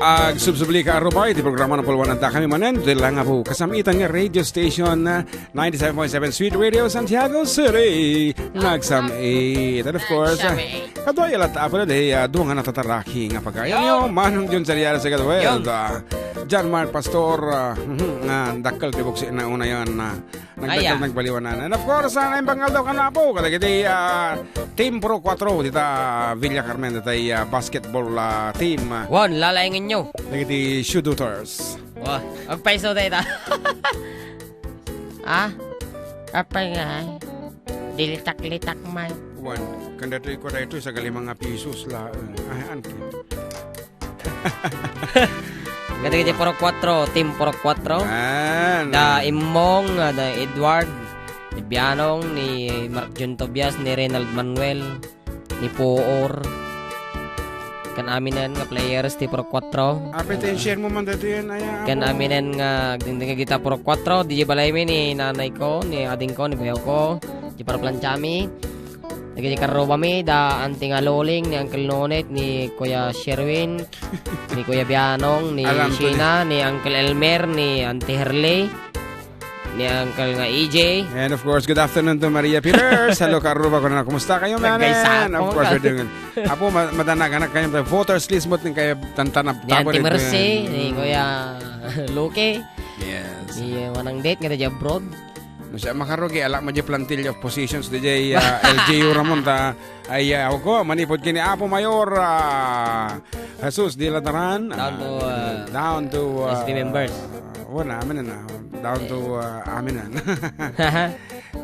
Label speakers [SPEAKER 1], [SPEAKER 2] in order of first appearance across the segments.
[SPEAKER 1] Ag subsubli ka arubay, di programa na pulwan anta kami manen. Dito lang nga po kasamitan nga radio station na 97.7 Sweet Radio Santiago City. Nagsam-8. And of course, kadoy alat apo na day, duwa nga natataraki nga pagkayan nyo. Manong dyan sa riyara sa Gadwell. John Mark Pastor, nga dakal tibuksi na una yan na nagdakal nagbaliwanan. And of course, na imbangal daw ka na po. Kadagiti Team Pro 4 dita Villa Carmen dita basketball team.
[SPEAKER 2] Won, lalaingin nyo.
[SPEAKER 1] Nagiti shoe dooters.
[SPEAKER 2] Wah, magpaiso tayo ta. Apay nga. Dilitak-litak man.
[SPEAKER 1] Wan, kandatoy ko dito sa galimang pisos la. Anki.
[SPEAKER 2] Gati-gati Puro 4, Team Puro 4. Da Imong, da Edward, ni Bianong, ni Mark Jun Tobias, ni Reynald Manuel, ni Poor. Kan aminan nga players ti Puro 4.
[SPEAKER 1] Apete share mo man dito yan aya.
[SPEAKER 2] Kan aminan nga dinding kita Puro 4, DJ Balaymi ni nanay ko, ni ading ko, ni bayaw ko, di para planchami. Naging karoba mi da anting aloling ni Uncle Nonet, ni Kuya Sherwin, ni Kuya Bianong, ni Sheena, ni Uncle Elmer, ni Auntie Herley, ni Uncle nga EJ.
[SPEAKER 1] And of course, good afternoon to Maria Peters. Hello karoba ko na. Kumusta kayo manen? Of course, we're doing. Apo madanag-anak kayo voters list mo ting kayo tantanap
[SPEAKER 2] tabo. Ni Auntie Mercy, ni Kuya Luke.
[SPEAKER 1] Yes.
[SPEAKER 2] Ni Manang Date nga di abroad.
[SPEAKER 1] Siya makarogi alak mo di plantil of positions DJ LJU Ramon ta ay ako manipod kini Apo Mayor Jesus Dilataran down to
[SPEAKER 2] SB members
[SPEAKER 1] wala amin na down to amin na.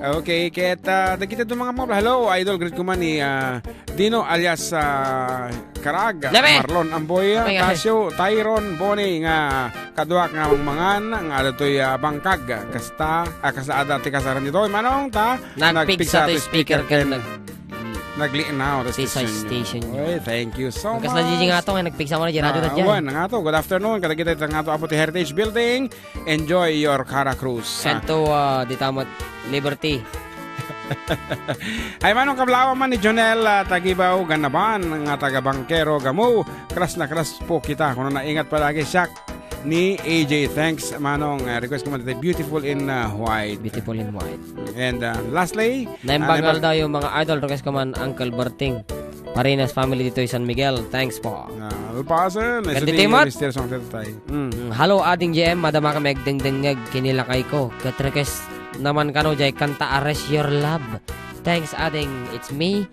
[SPEAKER 1] Okay, kita kita itong mga mga hello idol greet ko man ni Dino alias Karag, Marlon Amboy, Casio, Tyron, Bonnie nga kaduak nga mangan nga adtoy bangkag kasta kasada ti kasaran dito manong ta
[SPEAKER 2] nagpigsa to speaker ken
[SPEAKER 1] nagliin na
[SPEAKER 2] sa station.
[SPEAKER 1] Oy, thank you so much.
[SPEAKER 2] Kasi na nga to nga nagpigsa mo na radio ta diyan.
[SPEAKER 1] Nga to, good afternoon. Kada kita nga to Apo Heritage Building. Enjoy your Cara Cruz.
[SPEAKER 2] And to ditamot Liberty.
[SPEAKER 1] Ay manong kablawa man ni Jonel Tagibaw Ganaban nga taga Bangkero Gamo. Kras na kras po kita kuno naingat palagi siya ni AJ. Thanks manong request ko man beautiful in white.
[SPEAKER 2] Beautiful in white.
[SPEAKER 1] And lastly,
[SPEAKER 2] naimbangal daw yung mga idol request ko man Uncle Berting. Parinas family dito San Miguel. Thanks po.
[SPEAKER 1] Alpasan.
[SPEAKER 2] Hello ading GM, madama ka megdengdengag kinilakay ko. Kat request naman kano jay kanta Arrest Your Love. Thanks ading, it's me,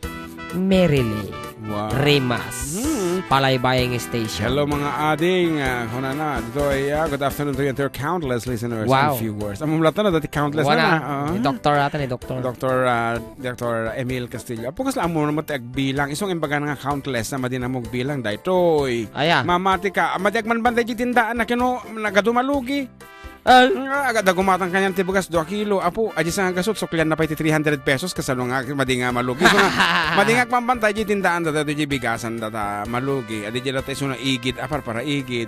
[SPEAKER 2] Merily.
[SPEAKER 1] Wow.
[SPEAKER 2] Rimas. Palaybayang Station.
[SPEAKER 1] Hello mga ading. Kuna na. Dito ay good afternoon to your countless listeners and viewers. Ang mamulata na dati countless na.
[SPEAKER 2] Ni Doktor ata ni Doktor.
[SPEAKER 1] Dr. Emil Castillo. Apo kasi lang mo naman agbilang. Isong imbaga nga countless na madinamog bilang. Daytoy. Mamati ka. Matiag man banday tindaan na kino nagadumalugi. Agad gumatang kanyang tibugas 2 kilo. Apo, aji sa gasot suklian na pa iti 300 pesos kasano nga madinga malugi. So nga madinga pambantay di tindaan data di bigasan data malugi. Adi di data iso na igid apar para igid.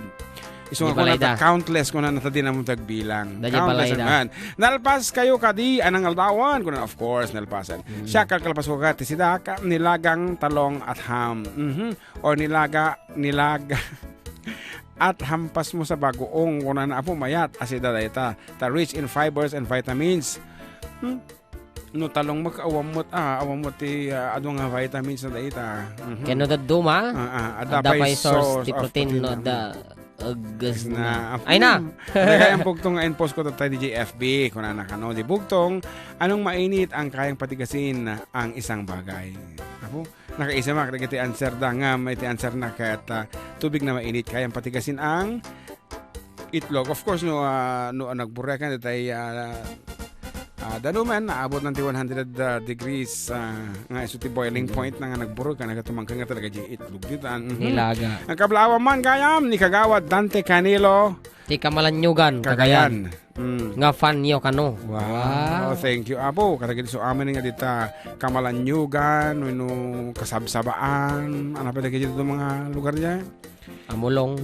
[SPEAKER 1] Iso nga kuna countless kuna nata din mo tagbilang. Countless man. Nalpas kayo kadi anang aldawan kuna of course nalpasan. Siya kalkalpas ko kati sidaka nilagang talong at ham. O nilaga at hampas mo sa bagoong kuna na apo mayat asida dayta ta rich in fibers and vitamins. No talong awamot ti adu nga vitamins na dayta.
[SPEAKER 2] Keno daduma adapay source ti protein no da
[SPEAKER 1] gas na.
[SPEAKER 2] Ay na.
[SPEAKER 1] Kaya ang bugtong nga in-post ko tayo DJ FB kung nakano di bugtong anong mainit ang kayang patigasin ang isang bagay. Apo nakaisa makikita answer da nga may answer na kahit tubig na mainit kayang patigasin ang itlog. Of course no nagbura ka tayo danuman naabot ng 100 degrees nga iso ti boiling point na nga nagburo ka nagatumangkang nga talaga di itlog dito.
[SPEAKER 2] Nilaga.
[SPEAKER 1] Ang kablawa man kayam ni Kagawad Dante Canilo
[SPEAKER 2] Ti Kamalanyugan, Cagayan. Nga fan nyo kano.
[SPEAKER 1] Wow. Thank you, Apo. Katagid so amin nga dita Kamalanyugan, Kasabsabaan, ano pa dito mga lugar niya?
[SPEAKER 2] Amulong.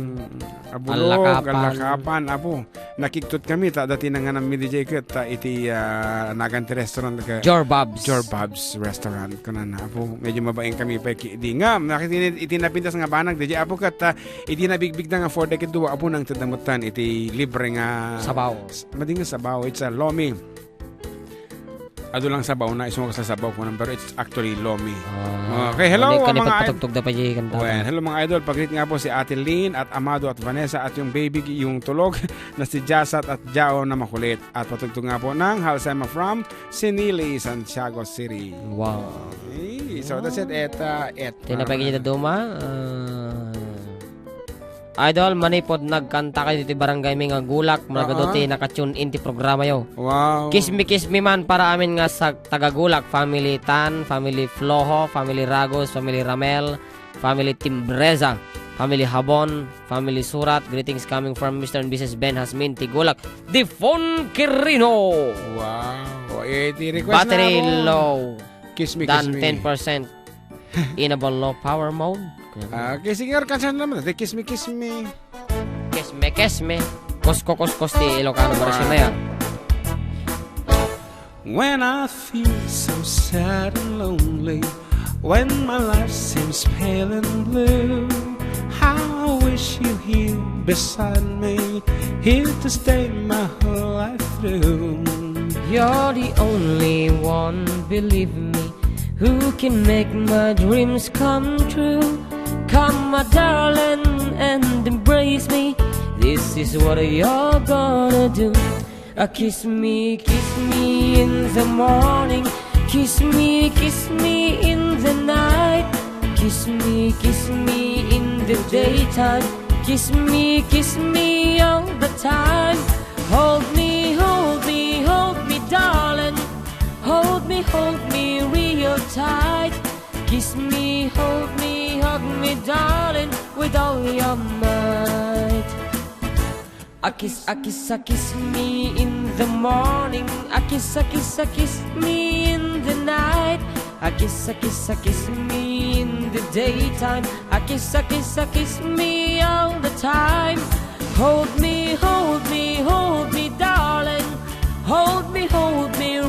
[SPEAKER 1] Abulog, Alakapan, Apo. Nakiktot kami, dati na nga namin DJ kat, iti naganti restaurant ka. Jorbabs restaurant ko na Apo. Medyo mabaing kami pa, di nga, itinapintas nga banag, DJ Apo kat, itinabigbig na nga 4 decade duwa, Apo nang tadamutan, iti libre nga.
[SPEAKER 2] Sabaw.
[SPEAKER 1] Mading nga sabaw, it's a lomi. Ado lang sabaw na ismo sa sabaw ko pero it's actually lomi. Okay, hello mga idol. Hello mga idol, pag-greet nga po si Ate Lynn at Amado at Vanessa at yung baby yung tulog na si Jasat at Jao na makulit at patugtog nga po ng Halsema from Sinili, Santiago City.
[SPEAKER 2] Wow.
[SPEAKER 1] Okay, so that's it.
[SPEAKER 2] Tinapagin dito duma. Idol, manipod nagkanta kayo dito barangay may nga gulak. Malagadoti nakatune in ti programa yo.
[SPEAKER 1] Wow.
[SPEAKER 2] Kiss me man para amin nga sa tagagulak. Family Tan, Family Flojo, Family Ragos, Family Ramel, Family Timbreza, Family Habon, Family Surat. Greetings coming from Mr. and Mrs. Ben Hasmin Tigulak, Difon Quirino.
[SPEAKER 1] Wow. Request
[SPEAKER 2] battery
[SPEAKER 1] na
[SPEAKER 2] low.
[SPEAKER 1] Kiss me.
[SPEAKER 2] Dan 10%. Enable low power mode.
[SPEAKER 1] Okay, sige, kansan naman. Kiss me.
[SPEAKER 2] Kiss me. Kos ti Ilocano version na yan.
[SPEAKER 1] When I feel so sad and lonely, when my life seems pale and blue, how I wish you here beside me, here to stay my whole life through.
[SPEAKER 2] You're the only one, believe me, who can make my dreams come true. Come, my darling, and embrace me. This is what you're gonna do. Kiss me in the morning. Kiss me in the night. Kiss me in the daytime. Kiss me all the time. Hold me, darling. Hold me real tight. Kiss me, hold me, hug me, darling, with all your might. Kiss me in the morning. Kiss me in the night. Kiss me in the daytime. Kiss me all the time. Hold me, darling. Hold me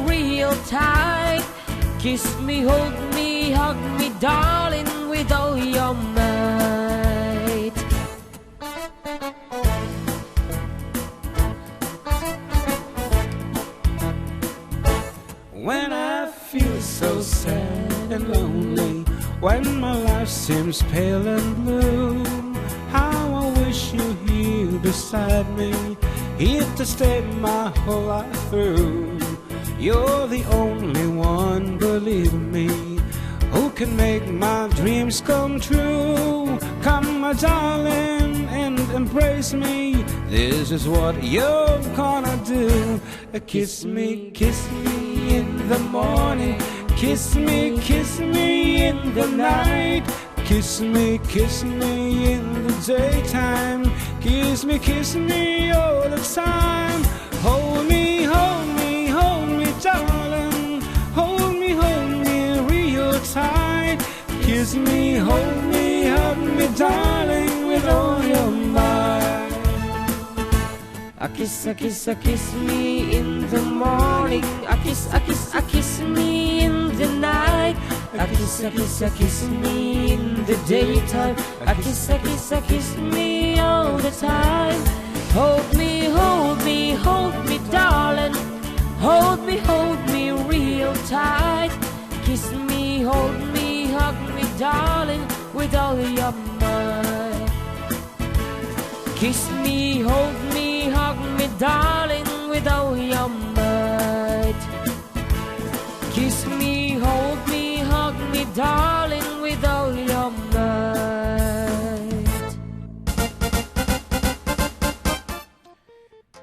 [SPEAKER 2] real tight. Kiss me, hold me, hug me, darling, with all your might.
[SPEAKER 1] When I feel so sad and lonely, when my life seems pale and blue, how I wish you here beside me, here to stay my whole life through. You're the only one, believe me, who can make my dreams come true. Come, my darling, and embrace me. This is what you're gonna do. Kiss me in the morning. Kiss me in the night. Kiss me in the daytime. Kiss me all the time. Hold me, darling. Hold me real tight. Kiss me, hold me, hug me, darling, with all your might.
[SPEAKER 2] Kiss me in the morning. Kiss me in the night. Kiss me in the daytime. Kiss me all the time. Hold me, darling. Hold me real tight. Kiss me, hold me, hug me, darling, with all your might. Kiss me, hold me, hug me, darling, with all your might. Kiss me, hold me, hug me, darling, with all your might.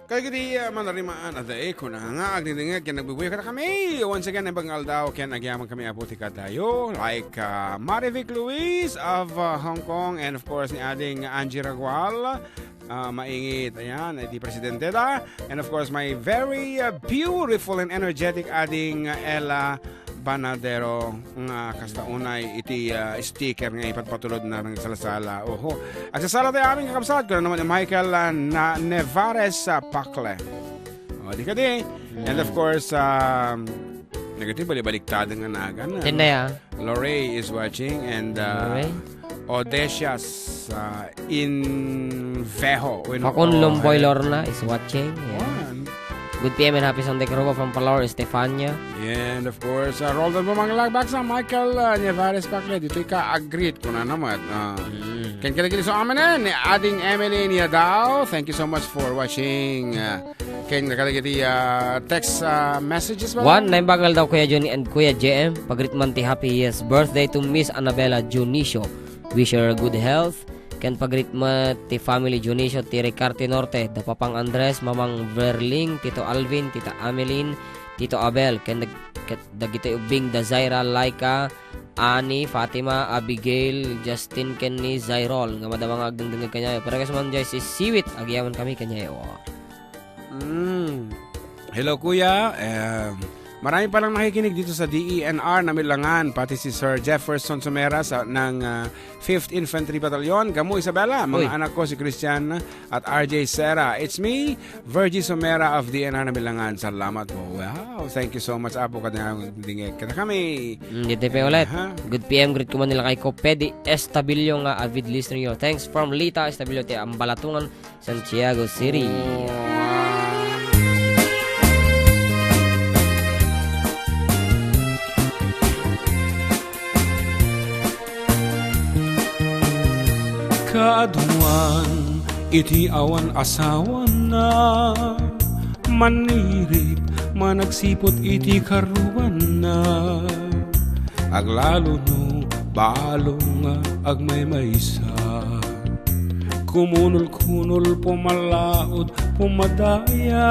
[SPEAKER 1] Kaya giti manarimaan at ko na nga agdidingag yan nagbubuhay ka na kami. Once again, ibang aldaw kaya nagyaman kami abuti ka tayo. Like Marivic Luis of Hong Kong and of course ni ading Angie Ragual. Maingit. Ayan, di Presidente da. And of course, my very beautiful and energetic ading Ella Banadero nga kastaunay iti sticker nga ipatpatulod na ng salasala. Oho. At sa sala tayo aming kakabsat ko na naman Michael na Nevares Pakle. O, di ka di. And of course, negative balik-baliktad nga nagan. Lorray is watching and Odesias in Vejo.
[SPEAKER 2] Fakun Lumboy Lorna is watching. Yeah. Good PM and happy Sunday Karuba from Palor, Estefania.
[SPEAKER 1] Yeah, and of course, Roldan Bumangalagback sa Michael Nevares Pakle. Dito ka-agreed ko na naman. Kan kila so amin ading Emily niya daw. Thank you so much for watching. Kan nakalagay text messages ba?
[SPEAKER 2] One, naimbagal daw Kuya Johnny and Kuya JM. Pagritman ti happy yes birthday to Miss Annabella Junicio. Wish her good health. Ken pagritma ti family Junicio ti Ricarte Norte, da Papang Andres, Mamang Verling, Tito Alvin, Tita Ameline, Tito Abel, ken dagiti ubing da Zaira, Laika, Ani, Fatima, Abigail, Justin, ken ni Zairol nga madamang agdengdeng kanyayo. Para kasi man jay si Siwit agyaman kami kanyayo.
[SPEAKER 1] Hello kuya. Marami palang nakikinig dito sa DENR na Milangan, pati si Sir Jefferson Sumera ng 5th Infantry Battalion. Gamu Isabela, mga anak ko si Christian at RJ Serra. It's me, Virgie Sumera of DENR na Milangan. Salamat po. Wow, thank you so much. Apo ka na kita kami.
[SPEAKER 2] Dito pa ulit. Good PM, greet ko man nila kay Copedi Estabilio nga avid listener nyo. Thanks from Lita Estabilio, ti Ambalatungan, Santiago City.
[SPEAKER 1] Kaaduan, iti awan asawan na manirip, managsipot iti karuban na aglalo no, balong agmaymaysa kumunol-kunol, pumalaod, pumadaya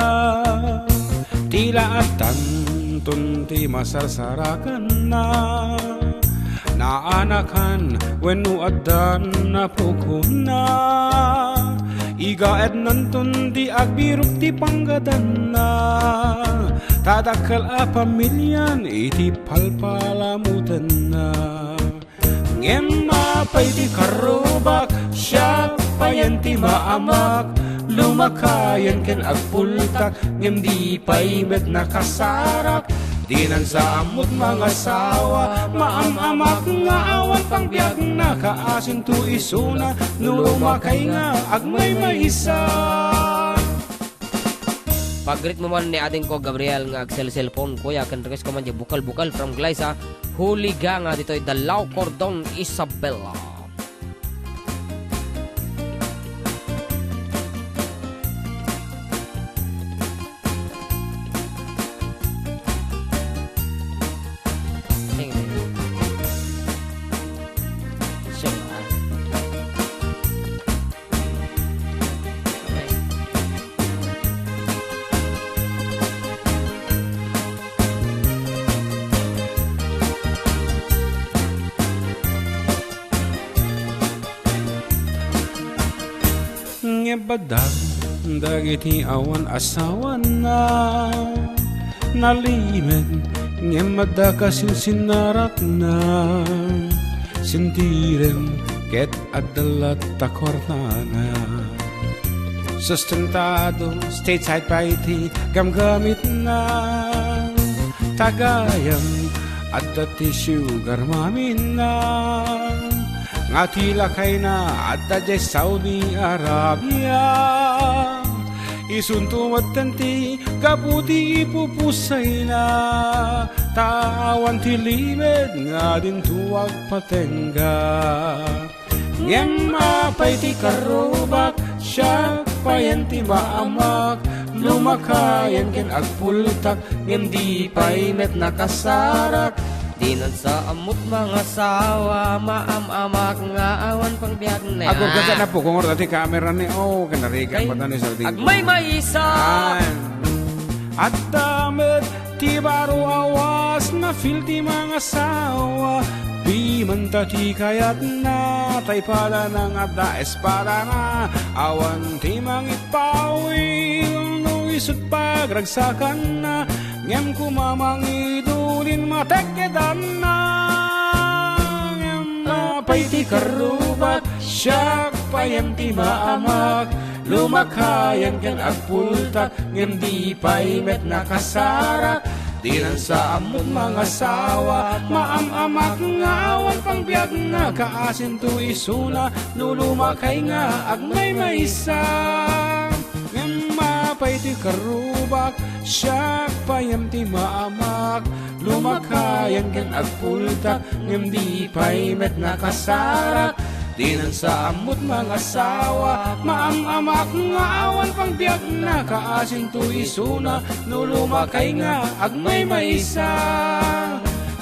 [SPEAKER 1] tila at tantun ti masarsarakan na naanakan wenno addan na pukuna igaed nantun di agbirok ti panggadan na tadakal a pamilyan iti palpalamutan na ngem mapay ti karubak siya payan ti maamak lumakayan ken agpultak ngem di pay med nakasarak dinan sa amot mga sawa maamamak nga awan pang biyag na kaasin tu isuna nulumakay nga agmay maisa.
[SPEAKER 2] Pagrit mo man ni ating ko Gabriel nga agsel cellphone kuya kan request ko man di bukal-bukal from Glyza huliga nga dito'y Dalaw Cordon Isabela.
[SPEAKER 1] Badag dagiti awan asawan na nalimen ngem madakasin sinarak na sintirem ket adalat takornana sustentado stateside pa iti gamgamit na tagayam adda ti sugar mamin na nga tila kay na adda jay Saudi Arabia isuntumat tanti kaputi ipupusay na tawan tilimed nga din tuwag patengga ngem mapay ti karubak siya payan ti maamak lumakayan ken agpultak ngem di pay met nakasarak dinan sa amot mga sawa maamamak nga awan pang biyag na ako ganda na po kung orda ti camera ni kanarigan pa tani sa ting
[SPEAKER 2] agmay maisa
[SPEAKER 1] at damit ti baro awas na feel ti mga sawa Di man tati kayat na, tay pala ng adda espada na, awan timang ipawi, no isut pagragsakan na, ngem kumamang idulin matekedan na, ngem mapay ti karubat, siyak payam ti maamak, lumakayan kan agpultak, ngem di pay met nakasarak, di nan sa amot mga sawa, maamamak nga awan pang biyag na, kaasin tu isuna, nulumakay nga agmay maysa. Ngem mapay ti karubak, siyak payam ti maamak, lumakayan ken agpultak, ngem di pay met nakasarak, di nan sa amot mga sawa, maamamak nga awan pang biyag na, kaasin tu isuna, nulumakay nga agmay maysa.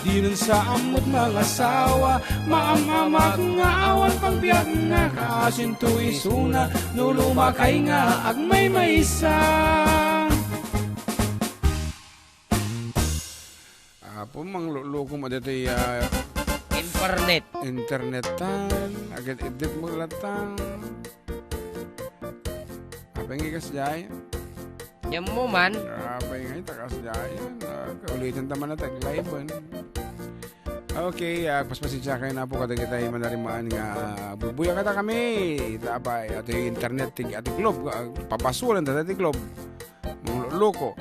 [SPEAKER 1] Di nan sa amot mga sawa, maamamak nga awan pang biyag na, kaasin tu isuna, nulumakay nga agmay maysa. Apo mang luluko mo dito internetan agad edit mo latang apa yang ikas jaya
[SPEAKER 2] Yan mo man.
[SPEAKER 1] apa yang takas jaya kaulitin taman na tag live okay paspasensya kayo na po kada kita manarimaan nga bubuya kata kami tapay at internet at globe papasulan dati globe loko.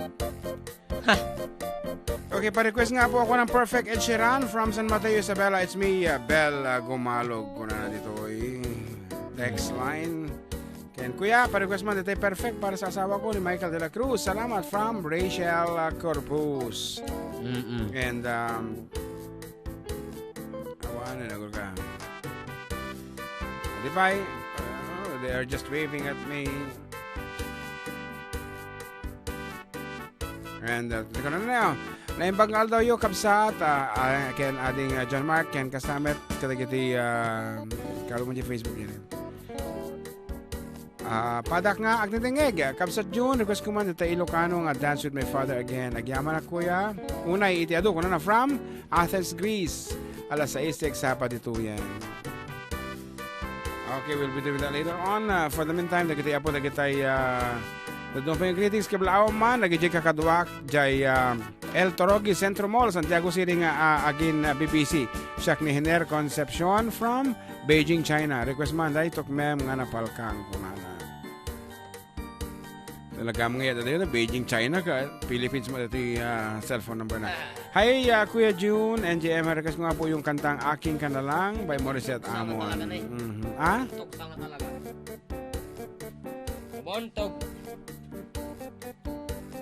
[SPEAKER 1] Okay, pa-request nga po ako ng Perfect Ed Sheeran from San Mateo, Isabela. It's me, Bel Gumalog. Kuna na dito text line. Ken kuya, pa-request man dito perfect para sa asawa ko ni Michael de la Cruz. Salamat from Rachel Corpus. And awan na nagul ka. Di ba? They are just waving at me. And ito na na naimbanggal daw yung kapsat ken ading John Mark ken kasamet kadagiti kalo mo di Facebook yan padak nga agnitingeg kapsat June request ko man ita Ilocano nga Dance with My Father Again agyaman na kuya unay iti ado ko na from Athens, Greece alas 6 sapa dito yan. Okay, we'll be doing that later on. For the meantime dagiti apo dagiti dadong pa yung greetings kablao man nagijay kakaduak jay El Torogi Centro Mall Santiago City nga agin BBC siyak ni Hiner Concepcion from Beijing, China. Request man dahil tok mem nga napalkang kunana talaga mga yata na Beijing, China ka Philippines mo dati cellphone number na. Hi Kuya June NJM request ko nga po yung kantang Aking Kanalang by Morissette Amon.
[SPEAKER 2] Tok tanga talaga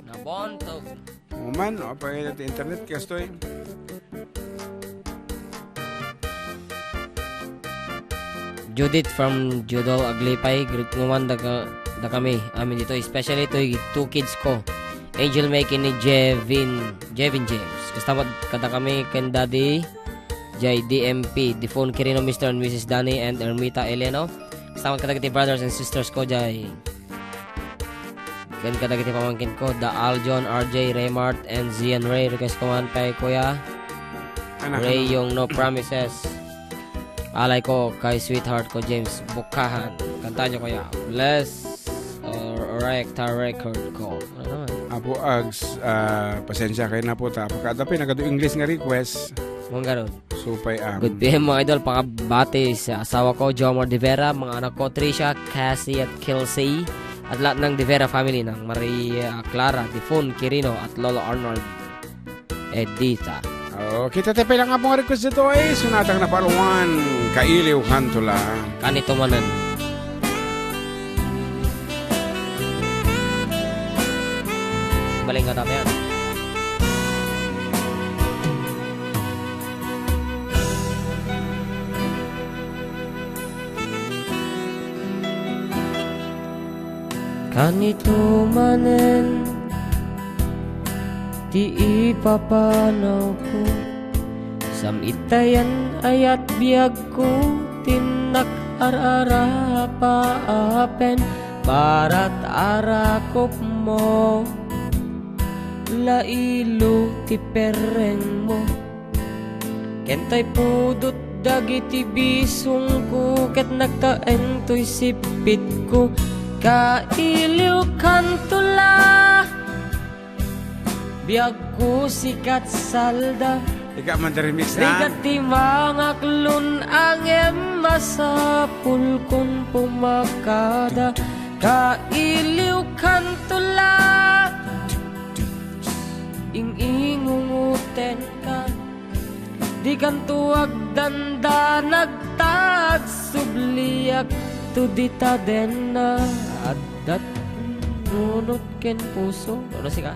[SPEAKER 2] Nabontog.
[SPEAKER 1] Uman, pag natin internet kastoy.
[SPEAKER 2] Judith from Judol Aglipay, greet naman da kami. Amin dito, especially ito yung 2 kids ko. Angel Making ni Jevin James. Kasama kada kami ken Daddy Jay DMP, the phone Kirino Mr. and Mrs. Danny and Ermita Eleno. Kasama kada kiti brothers and sisters ko Jay. Ken kada kiti pamangkin ko, Da Aljon, RJ, Raymart, and Zian Ray. Request ko man kay Kuya Ray yung No Promises. Alay ko kay sweetheart ko James Bukahan. Kanta nyo Kuya Bless or Recta Record ko. Ano naman?
[SPEAKER 1] Apo Ags, pasensya kayo na po ta. Pagkadapi, nagado English nga request.
[SPEAKER 2] Mga ganun.
[SPEAKER 1] Supay
[SPEAKER 2] Good PM mga idol, pakabati sa asawa ko Jomar De Vera, mga anak ko Trisha, Cassie at Kelsey, at lahat ng De Vera family ng Maria Clara, Difon Quirino at Lolo Arnold Edita.
[SPEAKER 1] Okay, tatapay lang nga po nga request dito sunatang na paluan, Kailiw Kantula.
[SPEAKER 2] Kanito manan. Baling ka tayo. Kanito manen ti ipapanaw ko samitayan ayat biag ko tinak arara paapen barat arakop mo lailo ti pereng mo Kentay pudot dagiti bisong ko, ket nagtaen to'y sipit ko, kailiw kantula. Biyag ko sikat salda,
[SPEAKER 1] Ika man remix na.
[SPEAKER 2] rigati mga klon ang masapul kung pumakada, kailiw kantula. Ingingunguten ka, di kantuag danda nagtag subliak tu dita den na adat nunot ken puso. Ano si ka?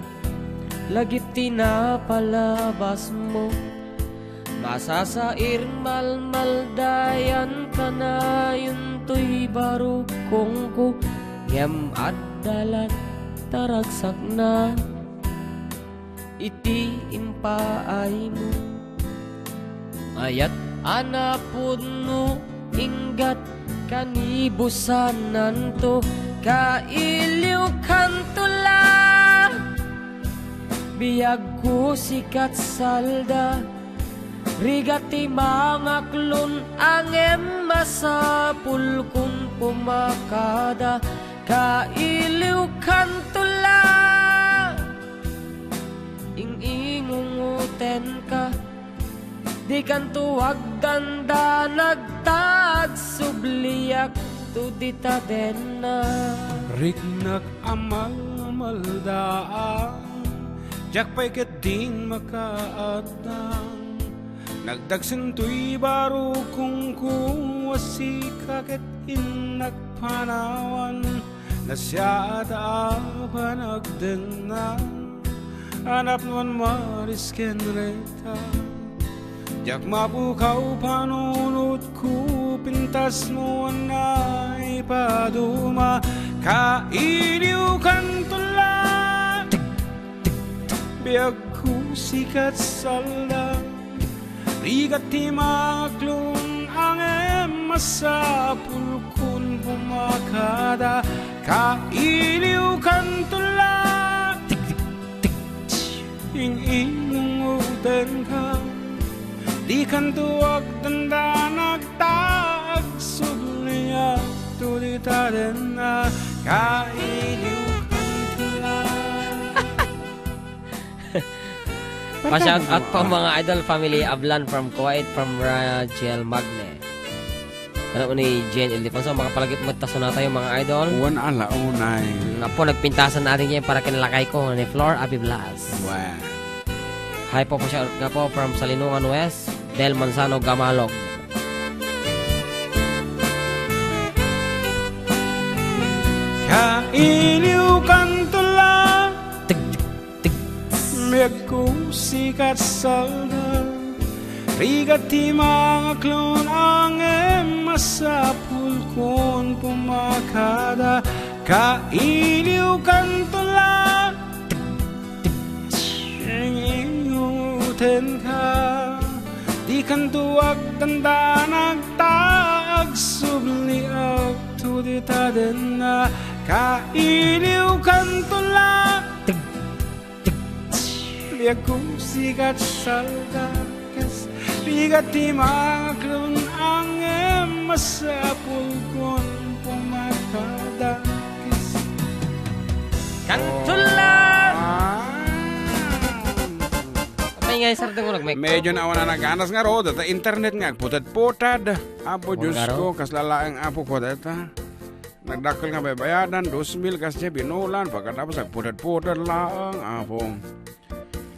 [SPEAKER 2] Lagit tinapalabas mo, masasair malmaldayan ka na, yun to'y barukong ko, ngem adalat taragsak na, iti impaay mo. Ayat anapod no, inggat kanibusanan to, kailiw kantula. Biyag ko sikat salda, rigati mga klon ang masapul kung pumakada, kailiw kantula. Ingingunguten ka, di kantuag danda nagtag subliak tu dita den na.
[SPEAKER 1] Rignak amal maldaan, jak pa'y kading makaadang, nagdagsin to'y baro kung kuwasi kakit inagpanawan, na siya at panagden na, anap naman marisken reta. Jak mabukaw panunod ko, pintas mo na ipaduma, kailiw kantula. Biyag ko sikat salda, rigati mga klon ang masapul kung pumakada, kailiw kantula. Ingingunguten ka, di kantuag danda nagtag subliak tulita den na, kailiw kantula.
[SPEAKER 2] Pa-shout out po mga idol family Ablan from Kuwait, from Rachel Magne. Ano ni Jen Ildefonso, makapalagip magtaso na tayo mga idol.
[SPEAKER 1] One ala unay.
[SPEAKER 2] Nga po, nagpintasan natin yan para kinalakay ko ni Flor Abi Blas.
[SPEAKER 1] Wow.
[SPEAKER 2] Hi po siya nga po from Salinungan West, Del Manzano Gamalog.
[SPEAKER 1] Kailiw kantula, biyag ko sikat salda, rigati mga klon ang masapul kung pumakada, kailiw kantula. Ingingunguten ka, di kantuag tanda nagtaag subliak tudita den na, kailiw kantula. Biyag ko sikat salda, kas bigati mga klon ang masapul kung pumakada, kas
[SPEAKER 2] Kantula! Patay nga yung sardang ko nag-make.
[SPEAKER 1] medyo na naganas nga ro, data internet nga, putad-putad. Apo, Diyos
[SPEAKER 2] Wala
[SPEAKER 1] ko, kas lalaeng apo ko data. Nagdakil nga bayadan, 2,000 kas siya binulan, pagkatapos nagputad-putad lang, apo.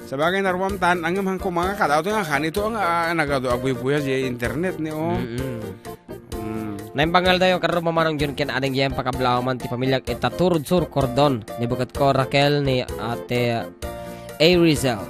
[SPEAKER 1] Sa bagay narwamtan, ang mga kumanga kadao nga kanito ang nagado agbuy-buya sa internet ni o.
[SPEAKER 2] Naimbangal dayo karo mamarang Jun ken ading yan pakablaman ti pamilya itaturod sur kordon ni bukat ko Raquel ni ate A. Rizal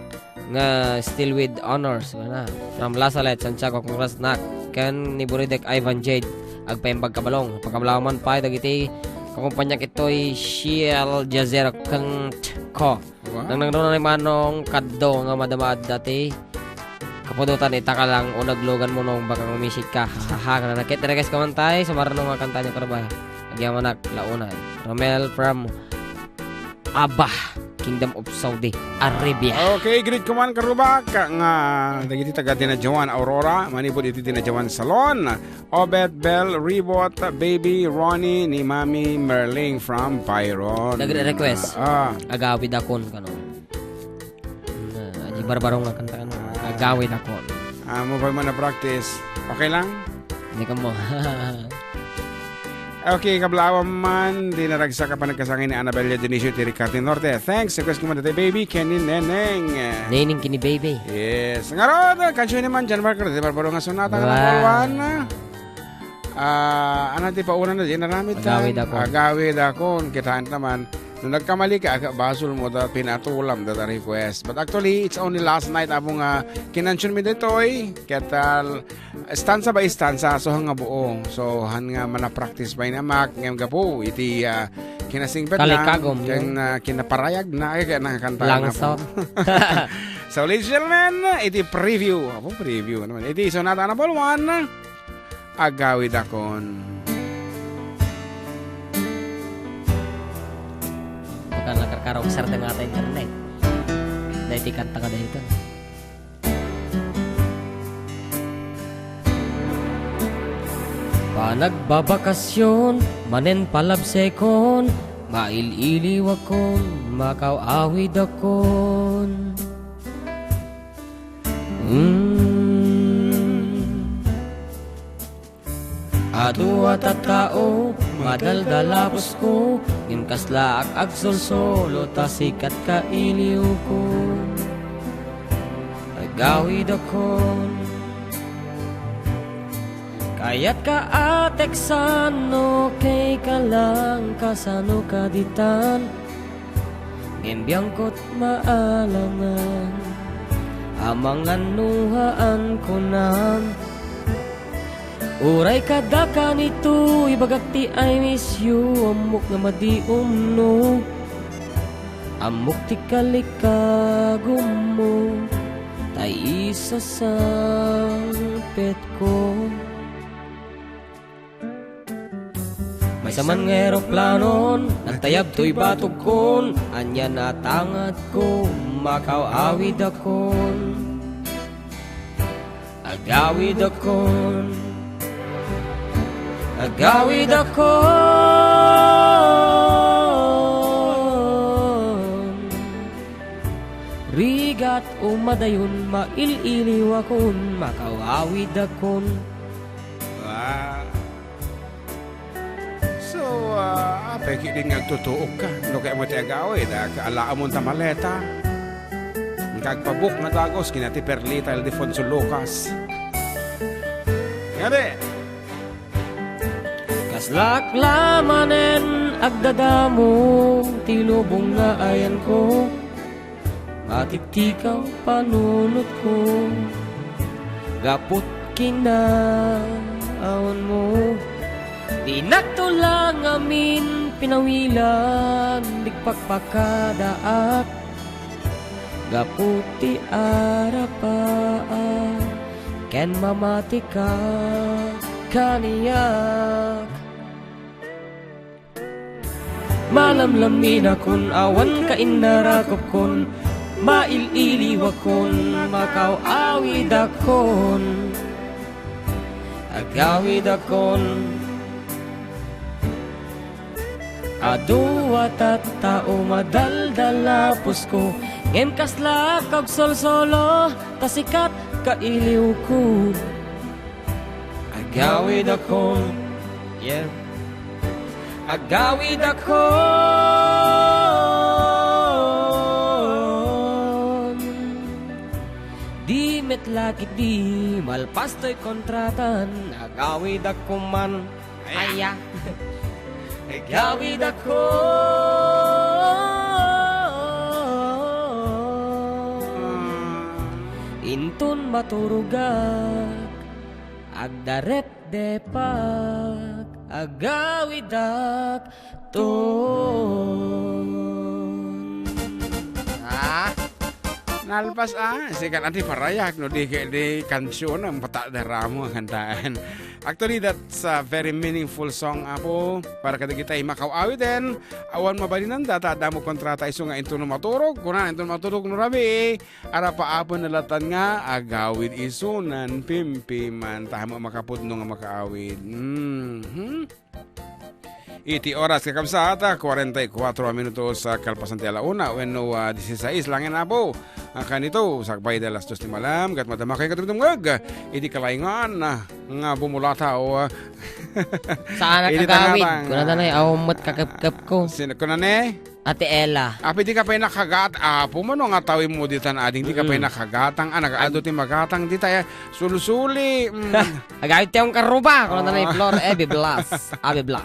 [SPEAKER 2] nga still with honors na from Lasalet Santiago Congrats nak ken ni Buridek Ivan Jade agpaimbag kabalong pakablaman pa dagiti kakumpanya kitoy Shiel Jazer kang ko nang nagdoon na manong kaddo nga madamaad dati kapudutan itaka lang o naglogan mo nung baka umisit ka haha ka na nakit na guys kamantay sa marunong nga kanta niya karabay agyaman launay Romel from Abba Kingdom of Saudi Arabia.
[SPEAKER 1] Okay, great kuman karuba ka nga dagiti taga Dinajawan Aurora, manipod iti Dinajawan Salon, Obet, Bell, Ribot, Baby, Ronnie, ni Mami Merling from Byron.
[SPEAKER 2] Nagre-request. Agawid akon kano. Di barbarong nga kanta kano. Agawid akon.
[SPEAKER 1] Mo pa man na practice. Okay lang?
[SPEAKER 2] Hindi ka mo.
[SPEAKER 1] Okay, kablawan man, di naragsa ka pa nagkasangin ni Annabella Dionisio ti Ricarte Norte. Thanks, request ko man dati, baby, Kenny Neneng.
[SPEAKER 2] Neneng kini baby.
[SPEAKER 1] Yes. Nga ro, kansyon naman, John Marker, di barbaro nga sunata nga napaluan na. Ano ti pauna na, di naramit ka. Agawid ako. Kitaan naman. Nung nagkamali ka, basol mo da pinatulam da request. But actually, it's only last night abong kinansyon mi ditoy. Ketal, stanza by stanza, so hanga buo. So, han nga manapractice by namak. Ngayon ka po, iti kinasingpet na.
[SPEAKER 2] Kalikagom.
[SPEAKER 1] Kinaparayag na, kaya nakakanta na po. So, ladies and gentlemen, iti preview. Preview naman. Iti sonata na polwan. Agawid akon.
[SPEAKER 2] Baka nakakarausar na nga tayo internet. Dahil tikanta ka dahil ito. Panagbabakasyon, manen palabsekon, maililiw akon, makaawid akon. Adua tattao, madaldalapos ko, ngimkasla ak agsolsolo, tasikat ka iliw ko. Agawid akon, kaya't ka ateksano, kay ka lang kasano kaditan, ngimbyang ko't maalangan, amang anuhaan ko nang. Uray kada ka nito, ibagak ti I miss you, amok nga madiom no. Amok ti kalikagom mo, tay isa sa pet ko. May saman nga aeroplanon, nagtayab to'y batog kon, anya natangad ko, makaawid akon. Agawid akon, agawid akon. Rigat umadayon, maililiw akon, makawawid akon.
[SPEAKER 1] So, peki din nagtutuok ka. No kaya mo ti agawid, kaalaan mo tamaleta. Kagpabuk na dagos, kinati Perlita Ildefonso Lucas. Ngade!
[SPEAKER 2] Kaslak lamanen agdadamo, tilubong nga ayan ko, matitikaw panunot ko, gapot kinaon mo. Di natulang amin pinawilan, digpagpakadaak, gaputi arapaan, ken mamati ka kaniyak. Malamlamin akon, awan ka inarakop kon, maililiw akon, makawawid akon. Agawid akon, adua tattao, madaldalapos ko, ngem kasla kag solsolo, tasikat kailiw ko. Agawid akon, yeah. Agawid akon, di metlakit di malpas to'y kontratan. Agawid ako man, aya. Agawid akon, intun maturugak, agdaret depak, agawid akton.
[SPEAKER 1] Nalpas sikat nanti parayak no di kansyon ang patak daramo ang kantaan. Actually, that's a very meaningful song apo. Para kada kita makawawit din. Awan mabalinan data damo kontrata iso nga into no maturog. Kuna into no maturog no rabi. Ara pa apo nalatan nga agawid iso nan pimpiman. Tahamo makapudno nga makaawid. Iti oras kakabsata, 44 minutos sa kalpasan ti alauna, wenno 16 langin na po. Kanito, sakbay de las 2 ni malam, kat madama kayo katutungag, iti kalaingan nga bumulata o...
[SPEAKER 2] Saan nakagawid? Kuna na na awmat kakap ko.
[SPEAKER 1] Sino kuna ne?
[SPEAKER 2] Ate Ella.
[SPEAKER 1] Api di ka pa nakagat, apo mo no nga tawin mo ditan ading, di ka pa nakagatang, nagaado ti magatang, di tayo sulusuli.
[SPEAKER 2] Agawid tiyong karuba, kuna na na yung floor, biblas. Biblas.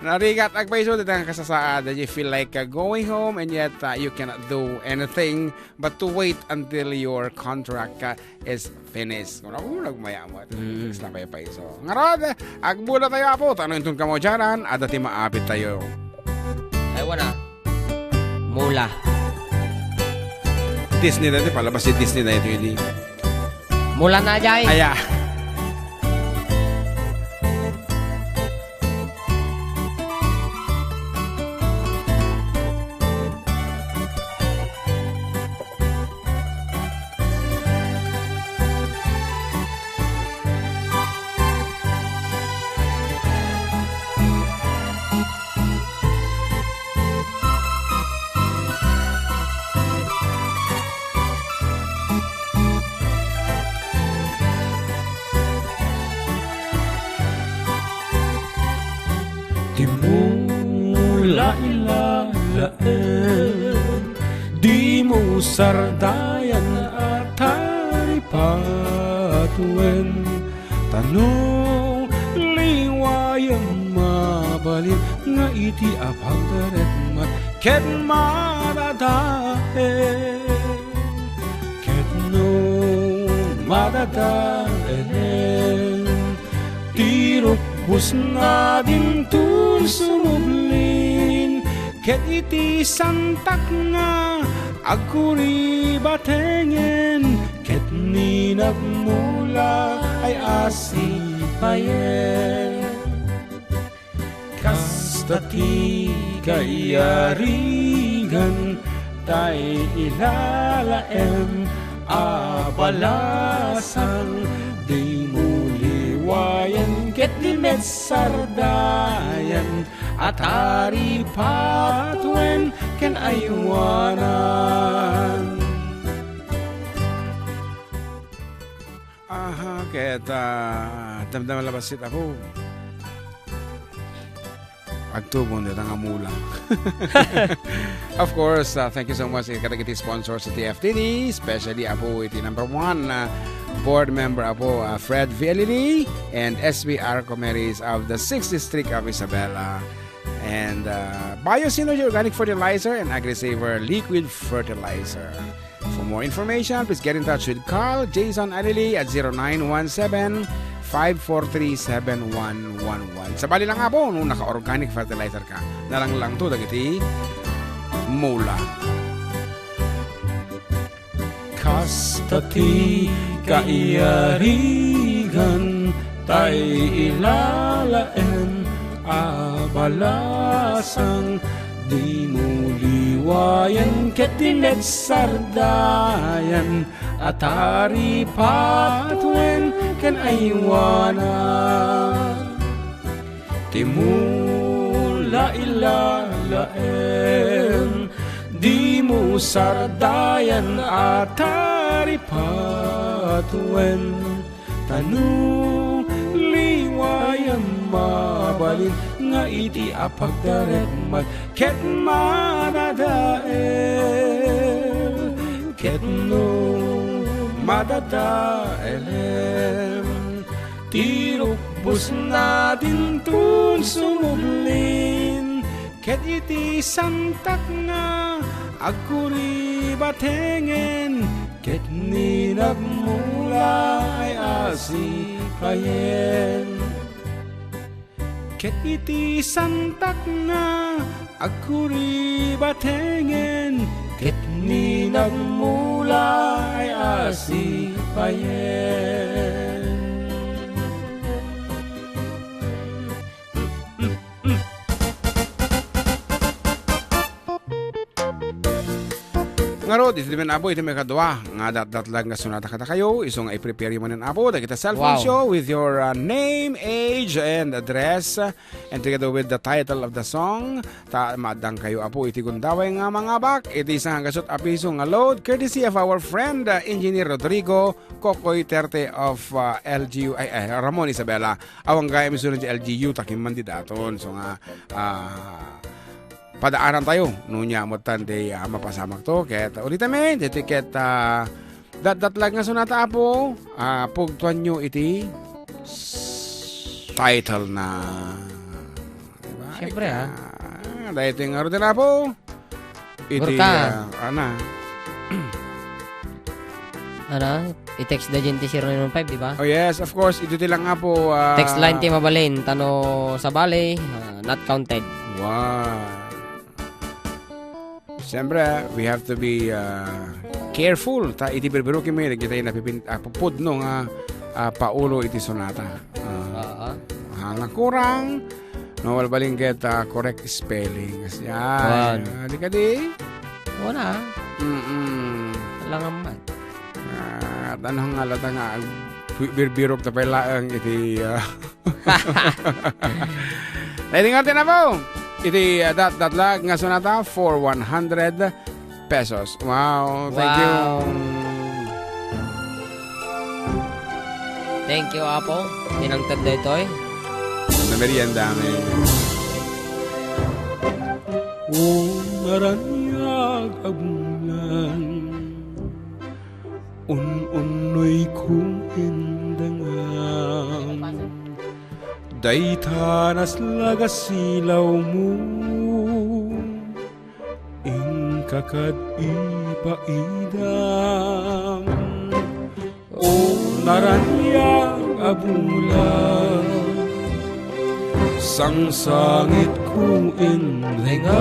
[SPEAKER 1] Narigat agpaiso dito ang kasasaad that you feel like going home and yet you cannot do anything but to wait until your contract is finished. Kung ako nagmayamot, fix na kayo paiso. Ngarod, agbula tayo apo, tanong itong kamo dyanan, adati maapit tayo.
[SPEAKER 2] Ay, wala. Mula.
[SPEAKER 1] Disney na ito, palabas si Disney na ito, hindi.
[SPEAKER 2] Mula na dyan.
[SPEAKER 1] Aya.
[SPEAKER 3] Di mo sardayan at haripatuen. Tanong liwayang mabalin nga iti apagdaret mat ket madadaen. Ket no madadaen tirok bus nga din tun sumublin. Ket iti santak nga agkuri batengen. Ket ni nagmula ay asipayen. Kasta ti kayarigan tay ilalaem abalasan. Di mo liwayan ket di sardayan at haripatuen ken aywanan.
[SPEAKER 1] Aha, ket damdam labasit ako. Agtubon dito nga mula. Of course, thank you so much kada kiti sponsors sa TFTD, especially apo iti number 1 board member apo Fred Vialini and SBR Comeries of the 6th District of Isabela. And Biosynergy Organic Fertilizer and AgriSaver Liquid Fertilizer. For more information, please get in touch with Carl Jason Alili at 0917-543-7111. Sabali lang nga po, nung naka-organic fertilizer ka, nalang lang to, dagiti mula.
[SPEAKER 3] Kasta ti kaiyarigan tay ilalaen abalasang. Di mo liwayan ket di sardayan at haripatuen ken aywanan. Ti mula ilalaen di mo sardayan at haripatuen. Tanong liwayan mabalin nga iti apagdaret mat ket madadael. Ket no madadaelem tirok bus natin tun sumublin. Ket iti santak nga agkuri batengen. Ket ni nagmula ay asipayen. Ket iti santak nga agkuri batengen. Ket ni nagmula ay asipayen.
[SPEAKER 1] nga ro, iti men apo, iti may kadwa. Nga dat lang nga sunata kata kayo. Isong ay prepare mo ng apo. Dagita cellphone
[SPEAKER 2] Wow.
[SPEAKER 1] show with your name, age, and address. And together with the title of the song. Madang kayo apo, iti gundaway nga mga bak. Iti isang hanggasot apiso nga load. Courtesy of our friend, Engineer Rodrigo Kokoy Terte of LGU. Ramon Isabela. Awang gaya misunod si LGU. Takim mandidaton. So nga, padaanan tayo nunya mo tande mapasamak to ket ulitame dito ket dat lang nga sunata apo pugtuan nyo iti title na diba?
[SPEAKER 2] Siyempre,
[SPEAKER 1] Dahil ito nga rin na po iti
[SPEAKER 2] Gurka.
[SPEAKER 1] Ana
[SPEAKER 2] I-text da dyan ti 0915, di ba?
[SPEAKER 1] oh yes of course ito lang nga po
[SPEAKER 2] Text line ti mabalin, tano sa bale, not counted.
[SPEAKER 1] wow. Siyempre, we have to be careful. Iti berbero kami, kita yung napupud no nga paulo iti sonata. Hanga kurang, no, walbaling get correct spelling. Yan. Di ka di?
[SPEAKER 2] Wala. Alangan man.
[SPEAKER 1] At anong halata nga, birbirok na pala iti... Dahil natin na po. Iti dat lang nga sonata for 100 pesos. Wow, thank you.
[SPEAKER 2] Thank you, Apo. Tinangtad na ito eh.
[SPEAKER 1] Na merienda mi.
[SPEAKER 3] O naranyag abulan un-unoy kong indangan Daytanas lagas silaw mo Ingkakad ipaidam O naranyag abulan Sangsangit kong indengan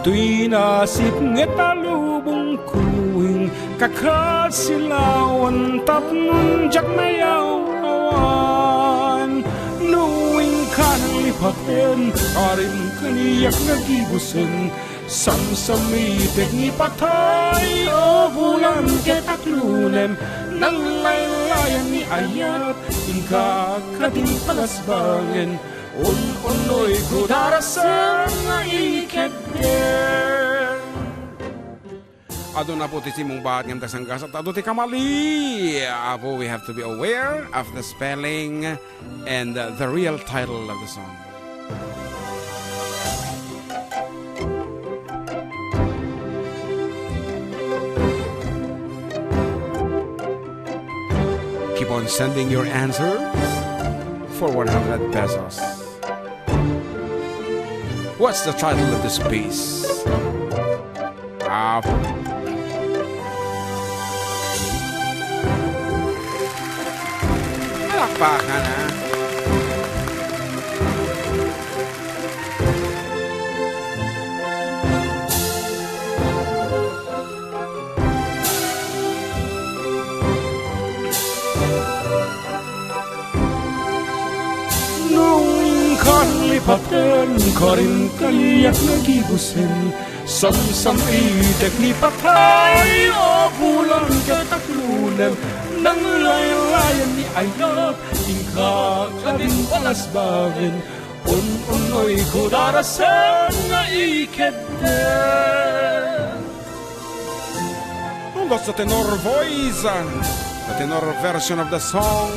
[SPEAKER 3] Tuy nasip ngetalubong kuing Kakasilawan tapnun jak mayaw awan Nuwing ka ng lipaten Karim kaniyak nagibusen Samsamitek ni patay O bulan ketaklunem Nang laylayan ni ayat Ingka kading palasbangin Un-unoy kudarasan nga iketgen
[SPEAKER 1] Ado na po ti simong bahat ngam kasanggas at ado ti kamali. Apo, we have to be aware of the spelling and the real title of the song. Keep on sending your answers for 100 pesos. What's the title of this piece? Palakpakan ha.
[SPEAKER 3] Nung kanlipaten Karin kaliyak nagibusen Samsamitek ni patay O bulan ketaklunem Nang laylayan ni ayap Ingka kading palasbangin Un-unoy kudarasan nga iketgen
[SPEAKER 1] That's the tenor voice, the tenor version of the song.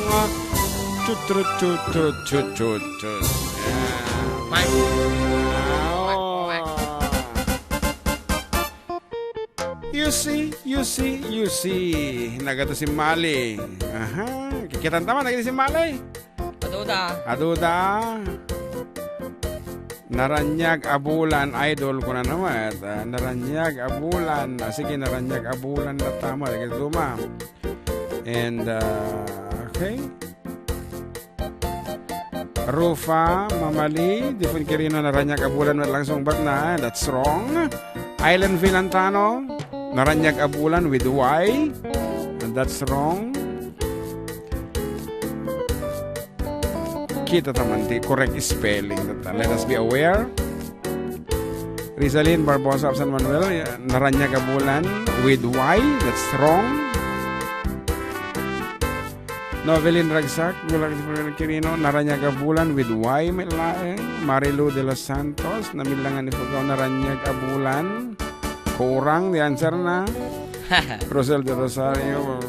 [SPEAKER 1] You see. Nagato si Mali. Aha, kikitan tama nagito si Mali. Aduda. Naranyag abulan, idol ko na naman. Naranyag abulan. Sige, naranyag abulan na tama. Nagito ma. And, okay. Rufa, Mamali, Difun Kirino, naranyag abulan at langsung bat na. That's wrong. Island Vilantano, naranyag abulan with Y. And that's wrong. Kita taman di correct spelling. Let us be aware. Rizalyn Barbosa of San Manuel, Naranyag Abulan with Y. That's wrong. Novelin Ragsak, Kirino, Naranyag Abulan with Y. Marilu de los Santos, Namilangan ni Fugaw, Naranyag Abulan. Kurang, the answer na. Rosel de Rosario,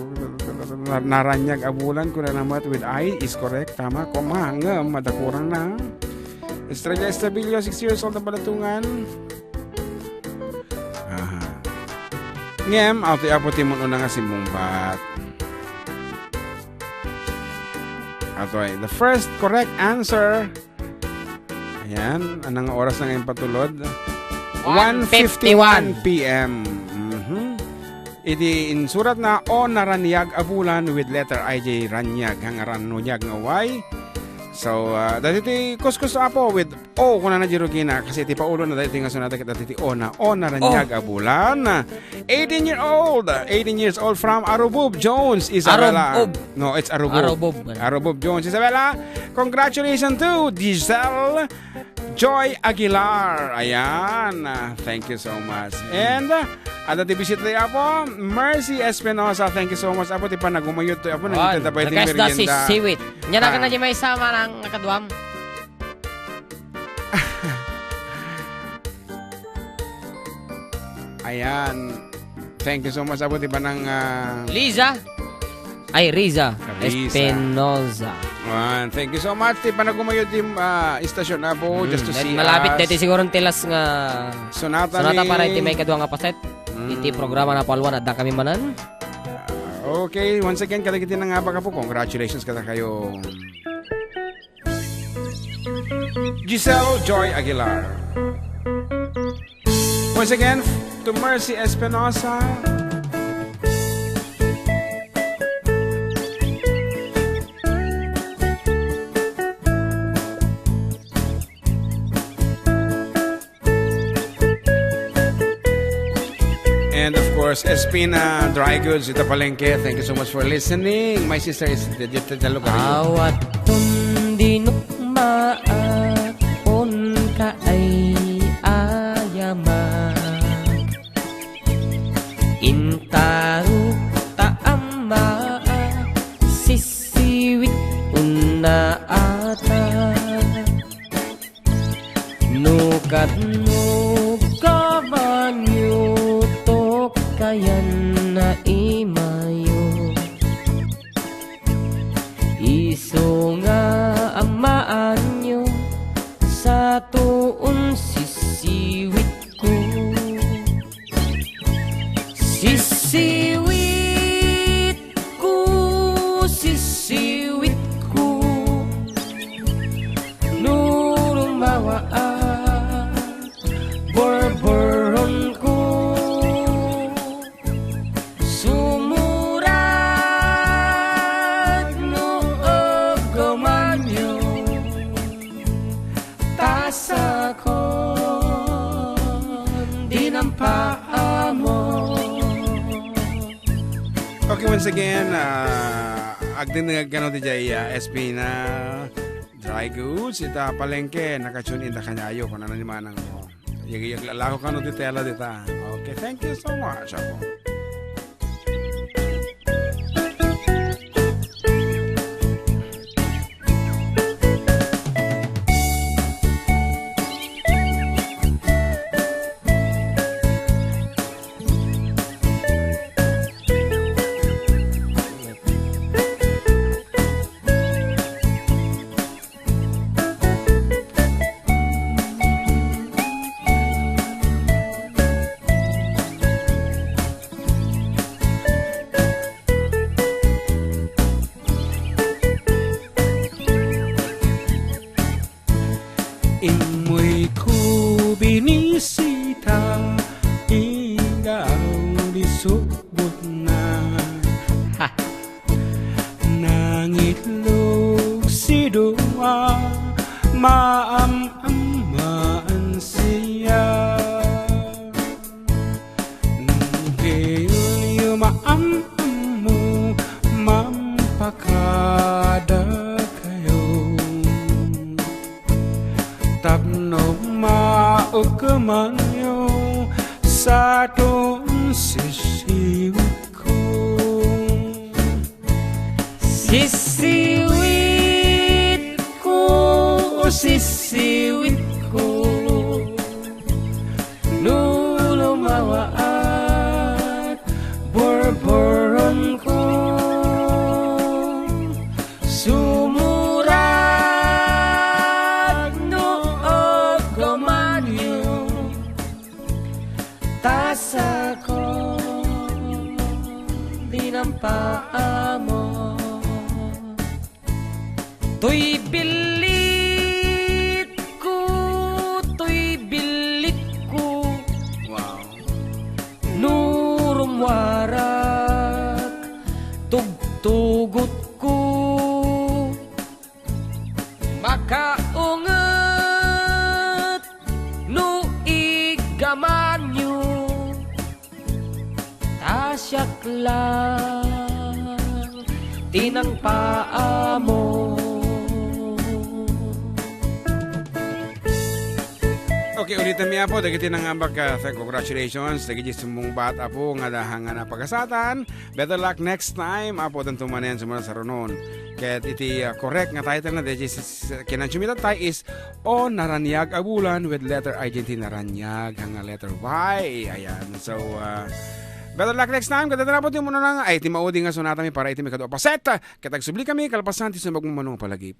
[SPEAKER 1] Naranyag Abulan, Kuranamat with I is correct. Tama, koma, hanggang madakurang na. Estrella Estabilio, 6 years old na Balatungan. Ngem, auto-aputi mo na nga si Mumbat. Okay, the first correct answer. Ayan, anong oras na ngayon patulod? 1:51 p.m. Iti insurat na O Naranyag Abulan with letter IJ Ranyag hangaran nunyag nga Y. So, dati ti kuskus apo with O kuna na jirugina kasi ti paulo na dati nga sunata kita ti O Naranyag Abulan. 18 years old from Arubub Jones, Isabella. No, it's Arubub. Arubub Jones, Isabella. Congratulations to Giselle Joy Aguilar. Ayan. Thank you so much. And ada ti visit tayo po, Mercy Espinosa. Thank you so much. Apo ti panagumayot to. Apo nagtita pa iti merienda.
[SPEAKER 2] Si Siwit. Nya na kana di may sama ng nakaduam.
[SPEAKER 1] Ayan. Thank you so much. Apo ti panang
[SPEAKER 2] Riza Espinosa.
[SPEAKER 1] Thank you so much. Ti panagumayot ti istasyon na po just to see
[SPEAKER 2] malapit
[SPEAKER 1] us.
[SPEAKER 2] dito siguro tilas nga
[SPEAKER 1] Sonata
[SPEAKER 2] para iti may kaduang nga paset. Iti programa na palwan at kami manan.
[SPEAKER 1] Okay, once again, kalagitin na nga baka po. Congratulations kada kayo. Giselle Joy Aguilar. Once again, to Mercy Espinosa. And of course, Espina Dry Goods, Ita Palengke. Thank you so much for listening. My sister is dito lugar.
[SPEAKER 2] Awat dinukma at on ka ay ayaman. Intaru taama sisiwit una ata. Nukat nukabanyo kayan na imayo. Iso nga amaan nyo sa tuon sisiwit ko. Sisiwit ko, sisiwit ko, nurumawaan borboron ko.
[SPEAKER 1] Okay, once again, agdin nga gano di jaya Espina Dry Goods, Ita Palengke, nakatune in da kanyayo kung ano ni manang mo. Yaglalaho ka no di tela dita. Okay, thank you so much. Ako. Imoy ko binisita, ikaw disubot na. Nangitlog si Dua, maam-amaan siya. Ngayon yumaam-am mo, mampakada tapno maukeman
[SPEAKER 2] sisiwit ko lulumawaat borboron ko sumurag noog gamanyo tasa ko dinampaa mo Tuy bilit ko,
[SPEAKER 1] Wow.
[SPEAKER 2] nurumwarak, tugtugot ko, makaungat, no igamanyo, tasyak lang, tinang paa mo.
[SPEAKER 1] Okay, ulitin niya po. Dagiti nang ambag ka. Congratulations. Dagiti sumbong bata po. Nga dahangan na pagasatan. Better luck next time. Apo, dan tumanen sumunod sa runon. Kaya iti correct nga title na dagiti kinansyumitan tayo is O Naranyag Abulan with letter I diti Naranyag hanga letter Y. Ayan. So, better luck next time. Kada na po yung muna nga. Ay, timaudi nga sunata mi para iti mi kado paset. Katag subli kami. Kalpasan ti sumbag mo manong palagip.